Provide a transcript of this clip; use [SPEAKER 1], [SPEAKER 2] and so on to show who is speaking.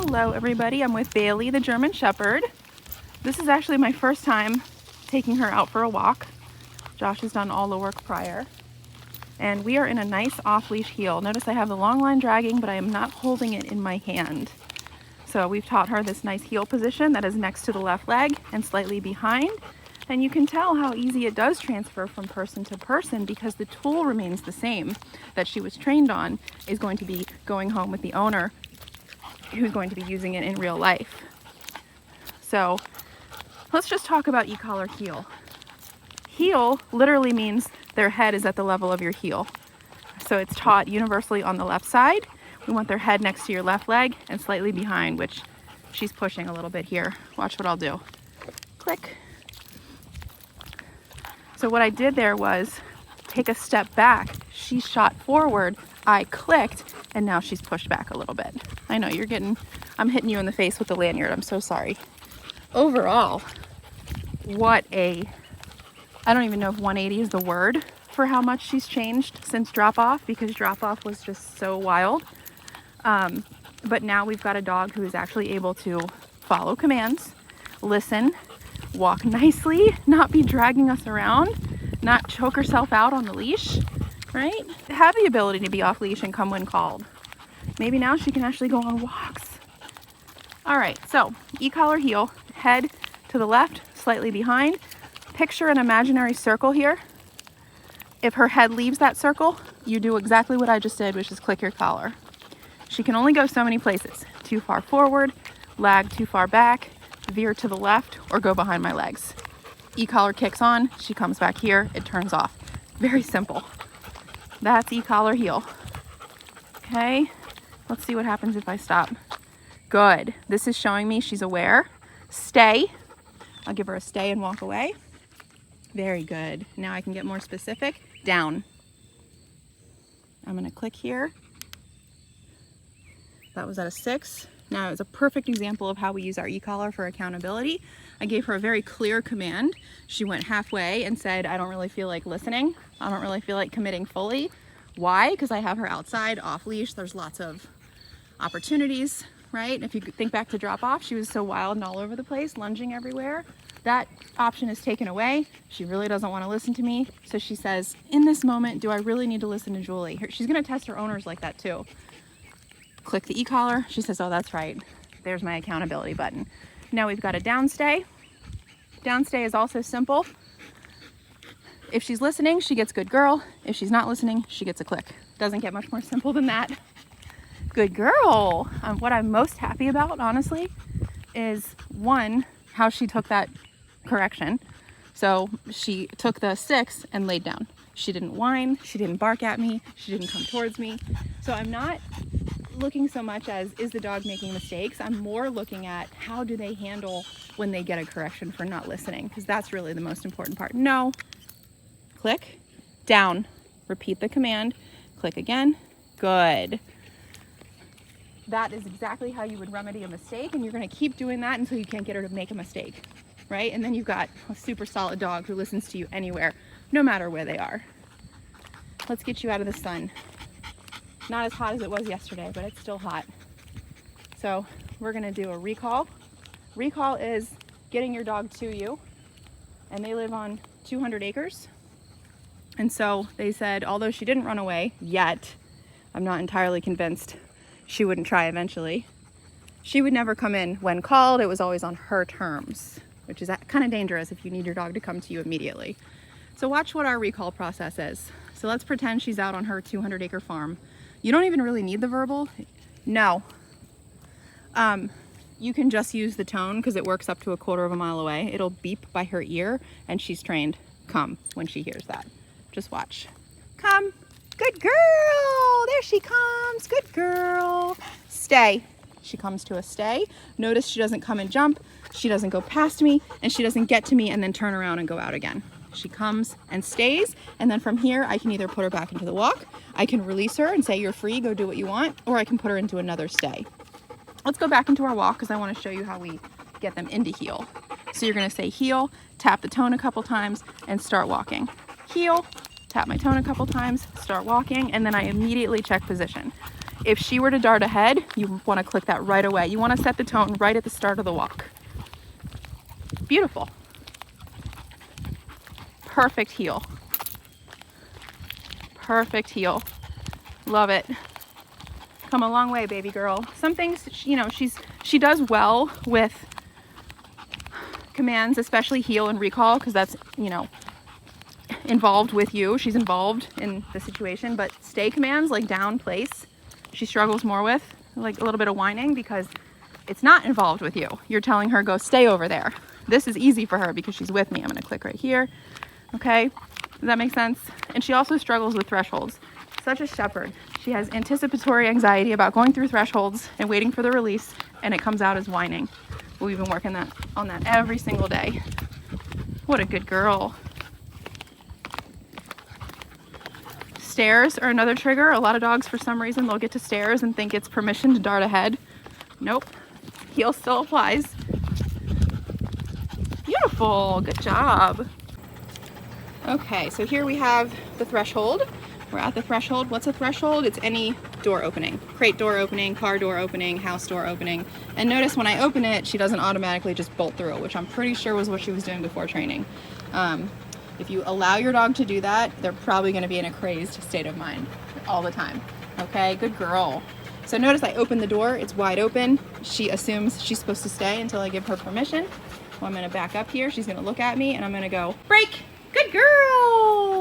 [SPEAKER 1] Hello everybody, I'm with Bailey, the German Shepherd. This is actually my first time taking her out for a walk. Josh has done all the work prior. And we are in a nice off-leash heel. Notice I have the long line dragging, but I am not holding it in my hand. So we've taught her this nice heel position that is next to the left leg and slightly behind. And you can tell how easy it does transfer from person to person because the tool remains the same that she was trained on is going to be going home with the owner who's going to be using it in real life. So let's just talk about ecollar heel. Heel literally means their head is at the level of your heel. So it's taught universally on the left side. We want their head next to your left leg and slightly behind, which she's pushing a little bit here. Watch what I'll do. Click. So what I did there was take a step back. She shot forward, I clicked, and now she's pushed back a little bit. I know I'm hitting you in the face with the lanyard. I'm so sorry. Overall, I don't even know if 180 is the word for how much she's changed since drop-off, because drop-off was just so wild. But now we've got a dog who is actually able to follow commands, listen, walk nicely, not be dragging us around, not choke herself out on the leash, right? Have the ability to be off leash and come when called. Maybe now she can actually go on walks. All right, so e-collar heel, head to the left, slightly behind. Picture an imaginary circle here. If her head leaves that circle, you do exactly what I just did, which is click your collar. She can only go so many places. Too far forward, lag too far back, veer to the left, or go behind my legs. E-collar kicks on, she comes back here, it turns off. Very simple. That's e-collar heel. Okay, let's see what happens if I stop. Good, this is showing me she's aware. Stay, I'll give her a stay and walk away. Very good, now I can get more specific. Down. I'm gonna click here. That was at a 6. Now it's a perfect example of how we use our e-collar for accountability. I gave her a very clear command. She went halfway and said, I don't really feel like listening. I don't really feel like committing fully. Why? Because I have her outside, off leash. There's lots of opportunities, right? If you think back to drop off, she was so wild and all over the place, lunging everywhere. That option is taken away. She really doesn't want to listen to me. So she says, in this moment, do I really need to listen to Julie? She's gonna test her owners like that too. Click the e-collar. She says, oh, that's right. There's my accountability button. Now we've got a downstay. Downstay is also simple. If she's listening, she gets good girl. If she's not listening, she gets a click. Doesn't get much more simple than that. Good girl. What I'm most happy about, honestly, is one, how she took that correction. So she took the 6 and laid down. She didn't whine. She didn't bark at me. She didn't come towards me. So I'm not looking so much as, is the dog making mistakes? I'm more looking at how do they handle when they get a correction for not listening, because that's really the most important part. No. Click. Down. Repeat the command. Click again. Good. That is exactly how you would remedy a mistake, and you're going to keep doing that until you can't get her to make a mistake, right? And then you've got a super solid dog who listens to you anywhere, no matter where they are. Let's get you out of the sun. Not as hot as it was yesterday, but it's still hot. So we're gonna do a recall. Recall is getting your dog to you, and they live on 200 acres. And so they said, although she didn't run away yet, I'm not entirely convinced she wouldn't try eventually. She would never come in when called. It was always on her terms, which is kind of dangerous if you need your dog to come to you immediately. So watch what our recall process is. So let's pretend she's out on her 200 acre farm. You don't even really need the verbal. No. You can just use the tone because it works up to a quarter of a mile away. It'll beep by her ear, and she's trained come when she hears that. Just watch. Come. Good girl. There she comes. Good girl. Stay. She comes to a stay. Notice she doesn't come and jump. She doesn't go past me, and she doesn't get to me and then turn around and go out again. She comes and stays, and then from here I can either put her back into the walk, I can release her and say you're free, go do what you want, or I can put her into another stay. Let's go back into our walk because I want to show you how we get them into heel. So you're going to say heel, tap the tone a couple times, and start walking. Heel, tap my tone a couple times, start walking, and then I immediately check position. if she were to dart ahead, you want to click that right away. You want to set the tone right at the start of the walk. Beautiful. Perfect heel. Perfect heel. Love it. Come a long way, baby girl. Some things, you know, she does well with commands, especially heel and recall, because that's, you know, involved with you. She's involved in the situation, but stay commands like down, place, she struggles more with, like a little bit of whining, because it's not involved with you. You're telling her, go stay over there. This is easy for her because she's with me. I'm going to click right here. Okay, does that make sense? And she also struggles with thresholds. Such a shepherd. She has anticipatory anxiety about going through thresholds and waiting for the release, and it comes out as whining. We've been working on that every single day. What a good girl. Stairs are another trigger. A lot of dogs, for some reason, they'll get to stairs and think it's permission to dart ahead. Nope. Heel still applies. Beautiful. Good job. Okay, so here we have the threshold. We're at the threshold. What's a threshold? It's any door opening. Crate door opening, car door opening, house door opening. And notice when I open it, she doesn't automatically just bolt through it, which I'm pretty sure was what she was doing before training. If you allow your dog to do that, they're probably going to be in a crazed state of mind all the time. Okay, good girl. So notice I open the door, it's wide open. She assumes she's supposed to stay until I give her permission. So I'm going to back up here. She's going to look at me and I'm going to go, break. Good girl.